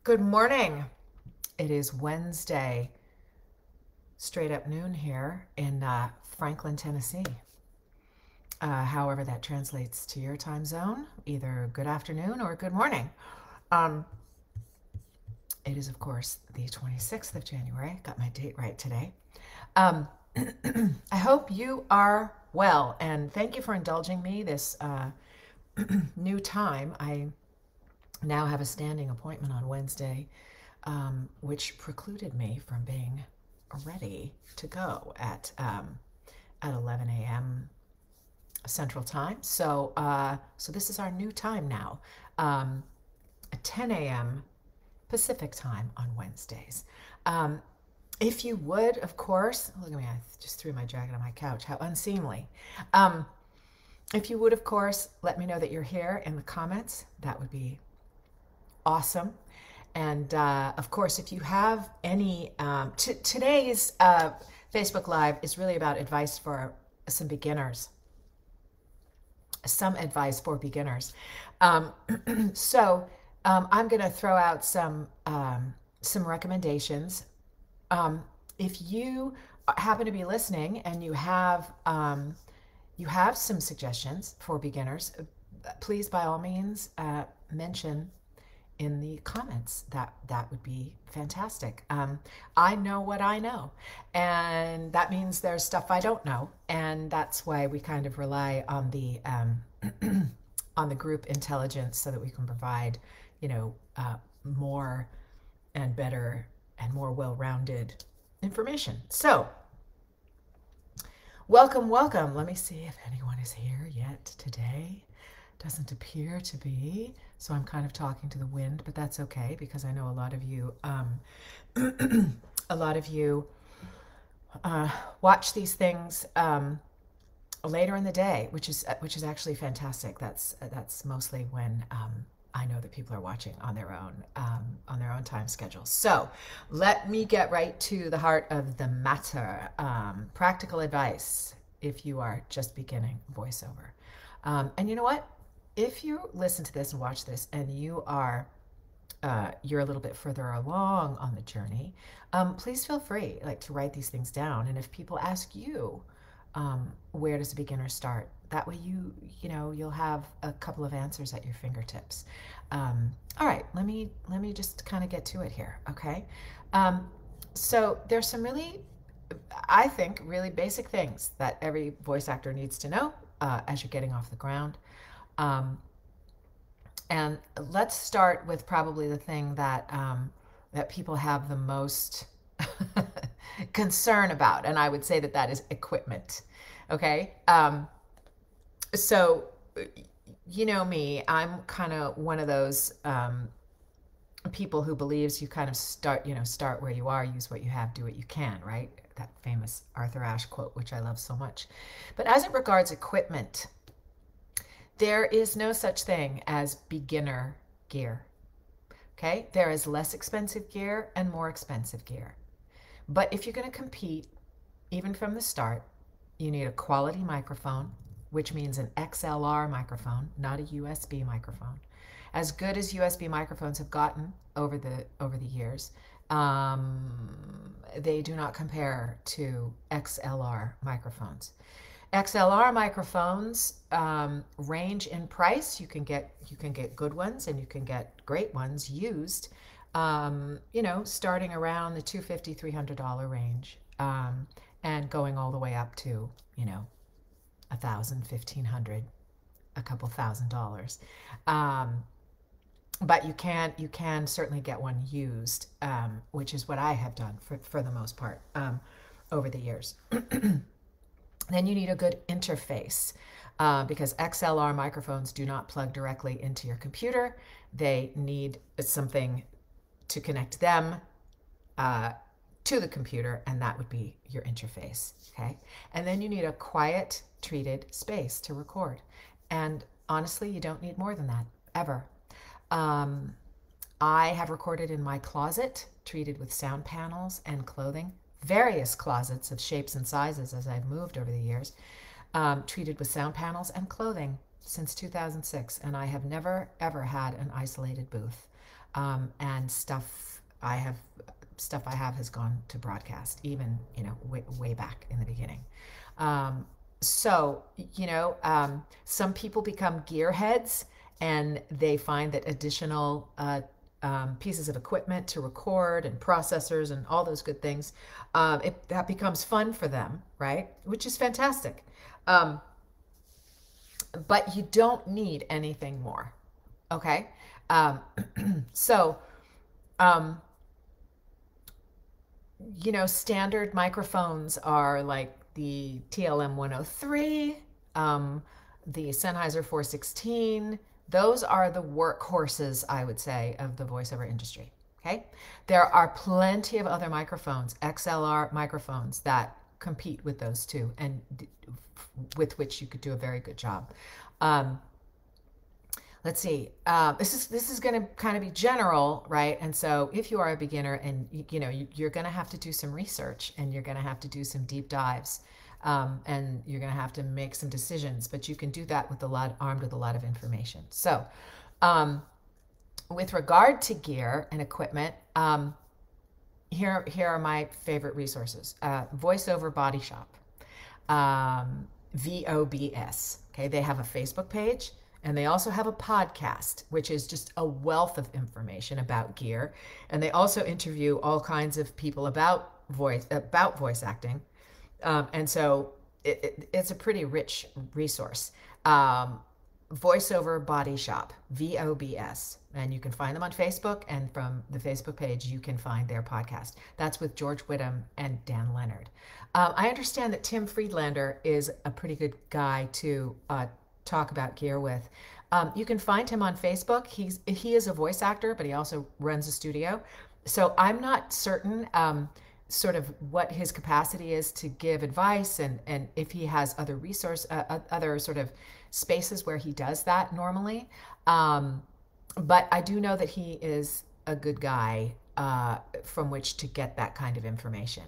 Good morning. It is Wednesday, straight up noon here in Franklin, Tennessee. However, that translates to your time zone, either good afternoon or good morning. Um, it is, of course, the 26th of January. Got my date right today. Um, I hope you are well, and thank you for indulging me this new time. I now have a standing appointment on Wednesday, which precluded me from being ready to go at 11 a.m. Central Time. So this is our new time now, at 10 a.m. Pacific Time on Wednesdays. Um, if you would, of course, look at me, I just threw my jacket on my couch. How unseemly. Um, if you would, of course, let me know that you're here in the comments. That would be awesome. And of course, if you have any, today's Facebook Live is really about advice for some beginners, some advice for beginners. Um, I'm going to throw out some recommendations. If you happen to be listening and you have some suggestions for beginners, please by all means mention in the comments. That would be fantastic. I know what I know, and that means there's stuff I don't know, and that's why we kind of rely on the on the group intelligence so that we can provide, more and better and more well-rounded information. So, welcome, welcome. Let me see if anyone is here yet today. Doesn't appear to be, so I'm kind of talking to the wind, but that's okay because I know a lot of you, a lot of you watch these things later in the day, which is actually fantastic. That's mostly when I know that people are watching on their own time schedule. So let me get right to the heart of the matter. Practical advice if you are just beginning voiceover. And you know what? If you listen to this and watch this and you're a little bit further along on the journey, please feel free to write these things down. And if people ask you, where does a beginner start? That way you'll have a couple of answers at your fingertips. All right, let me just kind of get to it here, okay? So there's some really, I think, really basic things that every voice actor needs to know as you're getting off the ground. And let's start with probably the thing that people have the most concern about, and I would say that is equipment. Okay, so you know me, I'm kind of one of those people who believes you kind of start where you are, use what you have, do what you can, right? That famous Arthur Ashe quote, which I love so much. But as it regards equipment, there is no such thing as beginner gear. Okay, there is less expensive gear and more expensive gear. But if you're going to compete, even from the start, you need a quality microphone, which means an XLR microphone, not a USB microphone. As good as USB microphones have gotten over the years, they do not compare to XLR microphones. XLR microphones range in price. You can get good ones and you can get great ones used, starting around the $250, $300 range, and going all the way up to $1,000, $1,500, a couple $1,000. But you can certainly get one used, which is what I have done for the most part over the years. Then you need a good interface because XLR microphones do not plug directly into your computer. They need something to connect them to the computer, and that would be your interface. Okay, and then you need a quiet, treated space to record. And honestly, you don't need more than that ever. I have recorded in my closet, treated with sound panels and clothing. Various closets of shapes and sizes as I've moved over the years, treated with sound panels and clothing since 2006, and I have never ever had an isolated booth. and stuff I have has gone to broadcast, even way back in the beginning. Um, so some people become gearheads, and they find that additional pieces of equipment to record and processors and all those good things, that becomes fun for them, right? Which is fantastic. Um, but you don't need anything more. Okay. Um, so, um, standard microphones are like the TLM 103, the Sennheiser 416. Those are the workhorses, I would say, of the voiceover industry. Okay. There are plenty of other microphones, XLR microphones, that compete with those two, and with which you could do a very good job. Um, let's see. This is going to kind of be general, right? And so if you are a beginner, and you're going to have to do some research, and you're going to have to do some deep dives, and you're going to have to make some decisions. But you can do that armed with a lot of information. So, with regard to gear and equipment, here are my favorite resources: Voiceover Body Shop, VOBS. Okay, they have a Facebook page, and they also have a podcast, which is just a wealth of information about gear. And they also interview all kinds of people about voice acting, and so it's a pretty rich resource. Voiceover Body Shop, VOBS. And you can find them on Facebook, and from the Facebook page, you can find their podcast. That's with George Whittam and Dan Leonard. I understand that Tim Friedlander is a pretty good guy to talk about gear with. You can find him on Facebook. He is a voice actor, but he also runs a studio. So I'm not certain sort of what his capacity is to give advice, and if he has other sort of spaces where he does that normally. But I do know that he is a good guy from which to get that kind of information.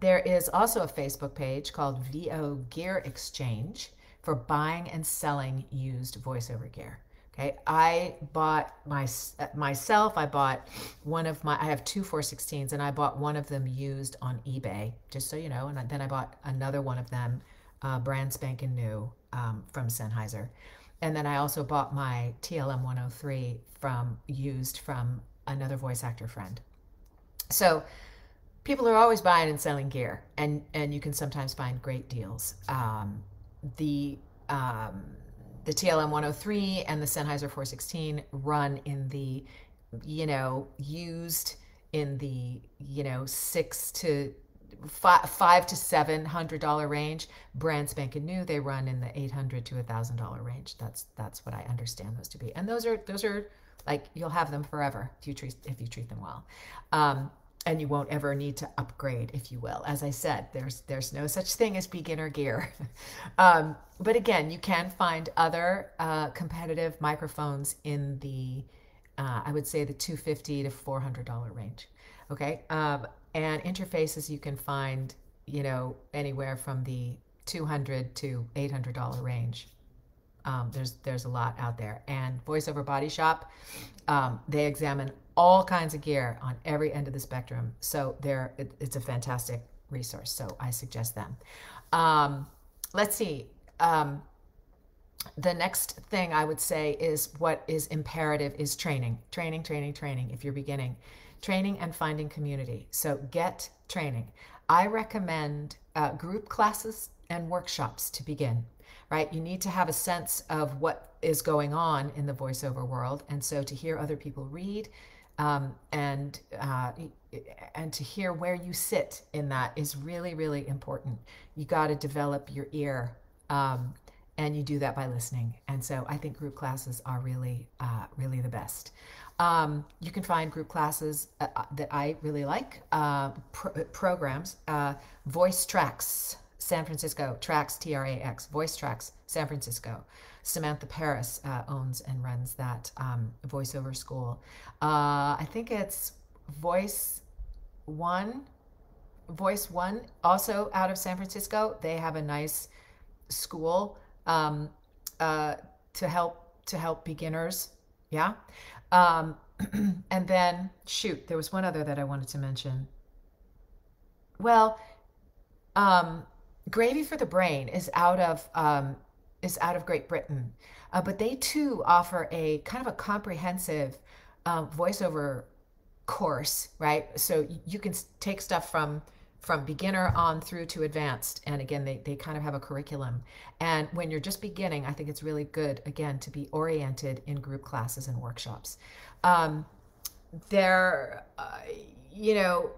There is also a Facebook page called VO Gear Exchange for buying and selling used voiceover gear. Okay, I bought myself. I bought I have two 416s, and I bought one of them used on eBay, just so you know. And then I bought another one of them, brand spanking new, from Sennheiser. And then I also bought my TLM 103 used from another voice actor friend. So people are always buying and selling gear, and you can sometimes find great deals. The the TLM 103 and the Sennheiser 416 run in the, used in the, $500 to $700 range. Brand spanking new, they run in the $800 to $1,000 range. That's what I understand those to be. And those are like, you'll have them forever if you treat them well. And you won't ever need to upgrade, if you will. As I said, there's no such thing as beginner gear. But again, you can find other competitive microphones in the, I would say, the $250 to $400 range. Okay, and interfaces you can find, anywhere from the $200 to $800 range. There's a lot out there. And Voiceover Body Shop, they examine all kinds of gear on every end of the spectrum. So it's a fantastic resource. So I suggest them. Let's see. The next thing I would say is what is imperative is training. If you're beginning. Training and finding community. So get training. I recommend group classes and workshops to begin. Right? You need to have a sense of what is going on in the voiceover world. And so to hear other people read, and to hear where you sit in that is really, really important. You got to develop your ear, and you do that by listening. And so I think group classes are really, really the best. You can find group classes that I really like, programs, Voice Tracks San Francisco, Trax, TRAX, Voice Tracks San Francisco. Samantha Paris owns and runs that voiceover school. I think it's Voice One, also out of San Francisco. They have a nice school to help beginners. Yeah. And then, shoot, there was one other that I wanted to mention. Well, um, Gravy for the Brain is out of Great Britain, but they too offer a kind of a comprehensive voiceover course, right? So you can take stuff from beginner on through to advanced. And again, they kind of have a curriculum. And when you're just beginning, I think it's really good, again, to be oriented in group classes and workshops. Um, there, you know,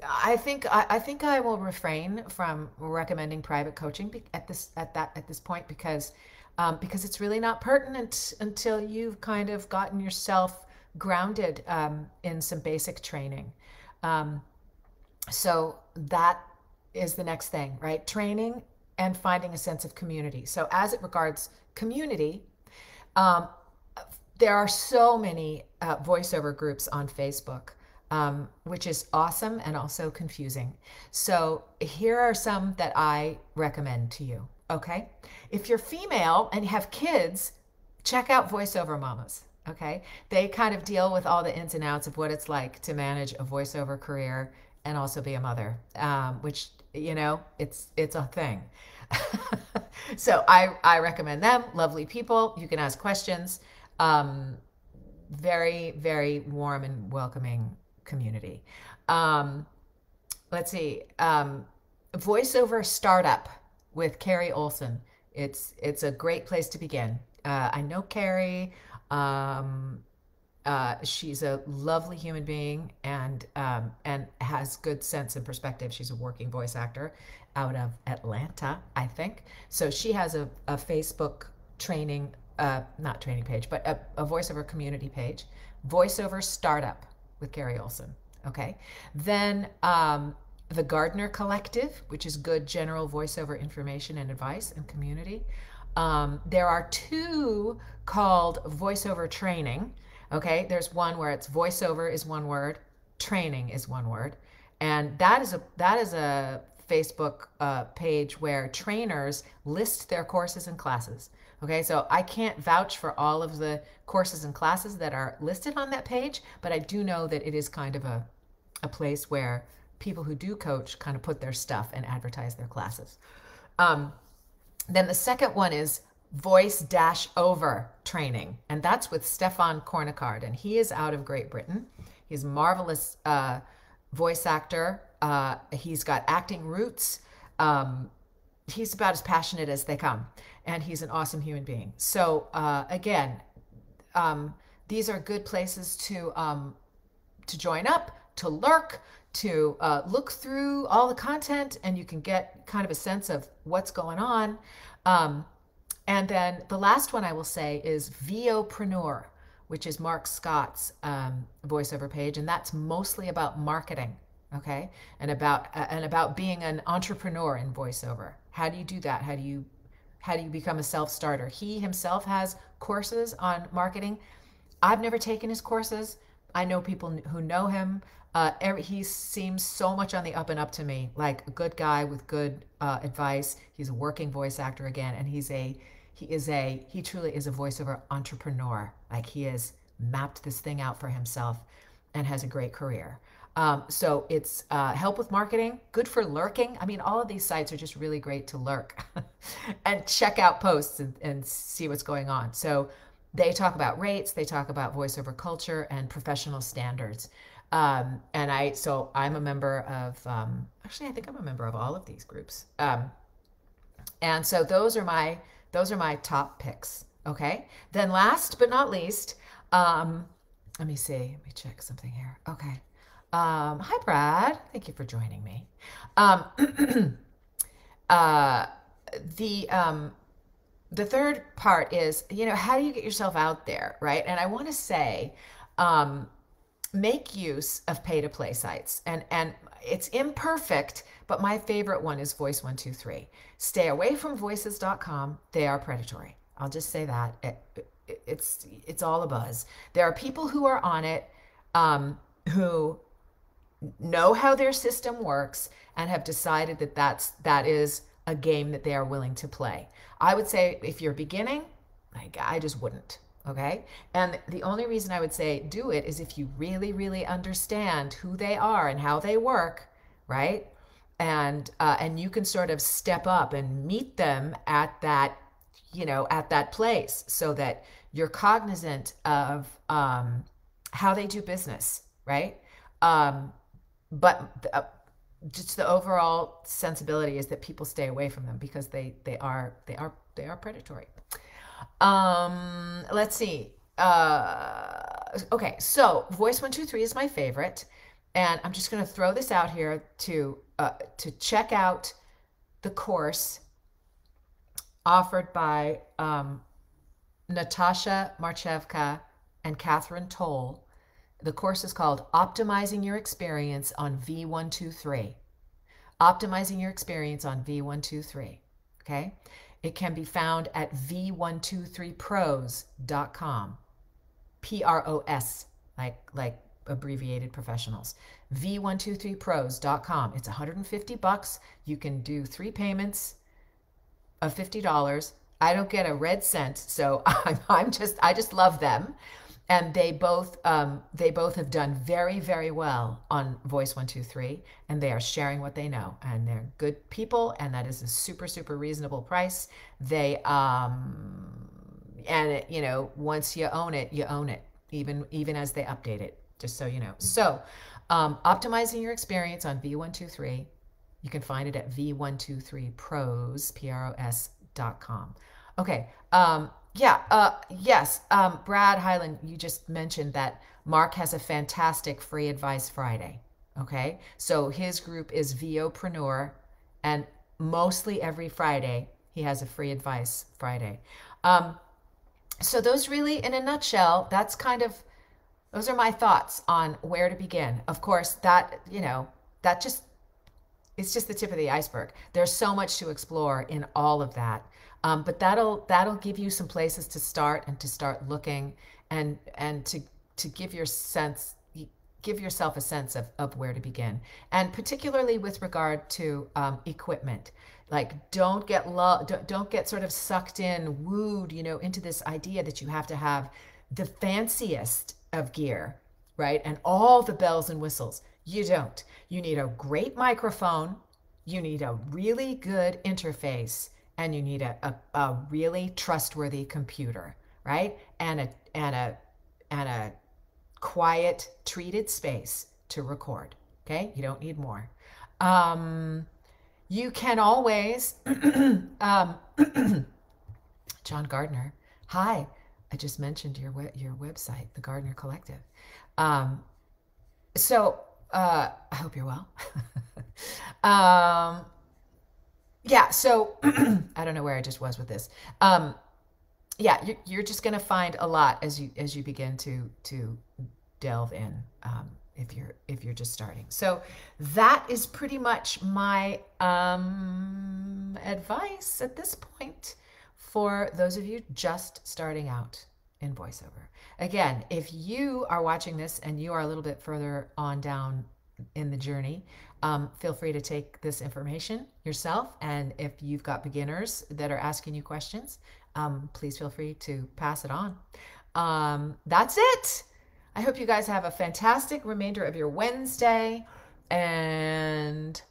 I think I will refrain from recommending private coaching at this point because it's really not pertinent until you've kind of gotten yourself grounded in some basic training. Um, so that is the next thing, right? Training and finding a sense of community. So as it regards community, um, there are so many voiceover groups on Facebook, which is awesome and also confusing. So here are some that I recommend to you. Okay. If you're female and have kids, check out Voiceover Mamas. Okay. They kind of deal with all the ins and outs of what it's like to manage a voiceover career and also be a mother, which, it's a thing. So I recommend them. Lovely people. You can ask questions. Um, Very, very warm and welcoming community. Um, let's see. Voiceover Startup with Carrie Olson. It's a great place to begin. I know Carrie. Um, she's a lovely human being and has good sense and perspective. She's a working voice actor out of Atlanta, I think. So she has a Facebook training, not training page, but a voiceover community page, Voiceover Startup with Carrie Olson. Okay. Then the Gardner Collective, which is good general voiceover information and advice and community. There are two called Voiceover Training. Okay, there's one where it's voiceover is one word, training is one word, and that is a Facebook page where trainers list their courses and classes. Okay, so I can't vouch for all of the courses and classes that are listed on that page, but I do know that it is kind of a place where people who do coach kind of put their stuff and advertise their classes. Um, then the second one is Voice-Over Training, and that's with Stefan Cornicard, and he is out of Great Britain. He's a marvelous voice actor. He's got acting roots. He's about as passionate as they come, and he's an awesome human being. So again, these are good places to join up, to lurk, to look through all the content, and you can get kind of a sense of what's going on. And then the last one I will say is VOpreneur, which is Mark Scott's voiceover page, and that's mostly about marketing, okay, and about being an entrepreneur in voiceover. How do you do that? How do you become a self-starter? He himself has courses on marketing. I've never taken his courses. I know people who know him. He seems so much on the up and up to me, like a good guy with good advice. He's a working voice actor again, and he truly is a voiceover entrepreneur. Like he has mapped this thing out for himself and has a great career. So it's help with marketing, good for lurking. I mean, all of these sites are just really great to lurk and check out posts and see what's going on. So they talk about rates, they talk about voiceover culture and professional standards. So I'm a member of, actually, I think I'm a member of all of these groups. And so those are my top picks. Okay. Then last but not least, let me see, let me check something here. Okay. Hi, Brad. Thank you for joining me. Uh, the third part is, how do you get yourself out there, right? And I want to say, make use of pay-to-play sites. And it's imperfect, but my favorite one is Voice123. Stay away from voices.com. They are predatory. I'll just say that. It's all a buzz. There are people who are on it who know how their system works and have decided that is a game that they are willing to play. I would say if you're beginning, like I just wouldn't. Okay. And the only reason I would say do it is if you really, really understand who they are and how they work, right? And you can sort of step up and meet them at that, at that place, so that you're cognizant of how they do business, right? Um, but just the overall sensibility is that people stay away from them because they are predatory. Let's see. Okay, so Voice 123 is my favorite, and I'm just going to throw this out here to check out the course offered by Natasha Marchevka and Catherine Toll. The course is called Optimizing Your Experience on V123. Optimizing Your Experience on V123. Okay? It can be found at v123pros.com. PROS, like abbreviated professionals. V123pros.com. It's $150. You can do 3 payments of $50. I don't get a red cent, so I just love them. And they both have done very, very well on Voice 123, and they are sharing what they know, and they're good people, and that is a super, super reasonable price. They and it, once you own it, you own it, even as they update it, just so you know. So optimizing your experience on V123. You can find it at v123pros.com. Okay. Yes. Brad Highland, you just mentioned that Mark has a fantastic free advice Friday. Okay. So his group is VOpreneur, and mostly every Friday he has a free advice Friday. So those really, in a nutshell, those are my thoughts on where to begin. Of course, that just it's just the tip of the iceberg. There's so much to explore in all of that. But that'll give you some places to start, and to start looking, and to give yourself a sense of where to begin. And particularly with regard to equipment. Like, don't get sort of sucked in, wooed, into this idea that you have to have the fanciest of gear, right? And all the bells and whistles. You don't. You need a great microphone, you need a really good interface, and you need a really trustworthy computer, right? And a quiet, treated space to record. Okay? You don't need more. You can always John Gardner. Hi. I just mentioned your website, the Gardner Collective. So I hope you're well. Yeah, so I don't know where I just was with this. Yeah, you're just going to find a lot as you begin to delve in, if you're just starting. So that is pretty much my advice at this point for those of you just starting out in voiceover. Again, if you are watching this and you are a little bit further on down in the journey, feel free to take this information yourself. And if you've got beginners that are asking you questions, please feel free to pass it on. That's it. I hope you guys have a fantastic remainder of your Wednesday, and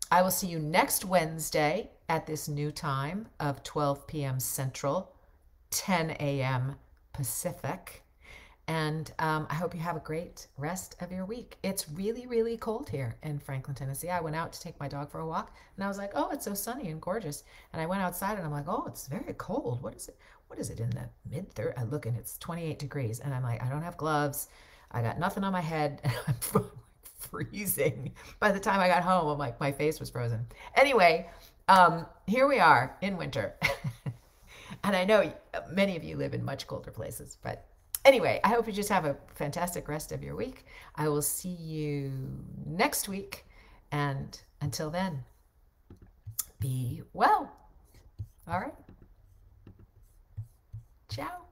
I will see you next Wednesday at this new time of 12 p.m. Central, 10 a.m. Pacific. And I hope you have a great rest of your week. It's really, really cold here in Franklin, Tennessee. I went out to take my dog for a walk, and I was like, oh, it's so sunny and gorgeous. And I went outside, and I'm like, oh, it's very cold. What is it? What is it in the mid-30s? I look, and it's 28 degrees. And I'm like, I don't have gloves. I got nothing on my head, and I'm freezing. By the time I got home, I'm like, my face was frozen. Anyway, here we are in winter. And I know many of you live in much colder places, but anyway, I hope you just have a fantastic rest of your week. I will see you next week. And until then, be well. All right. Ciao.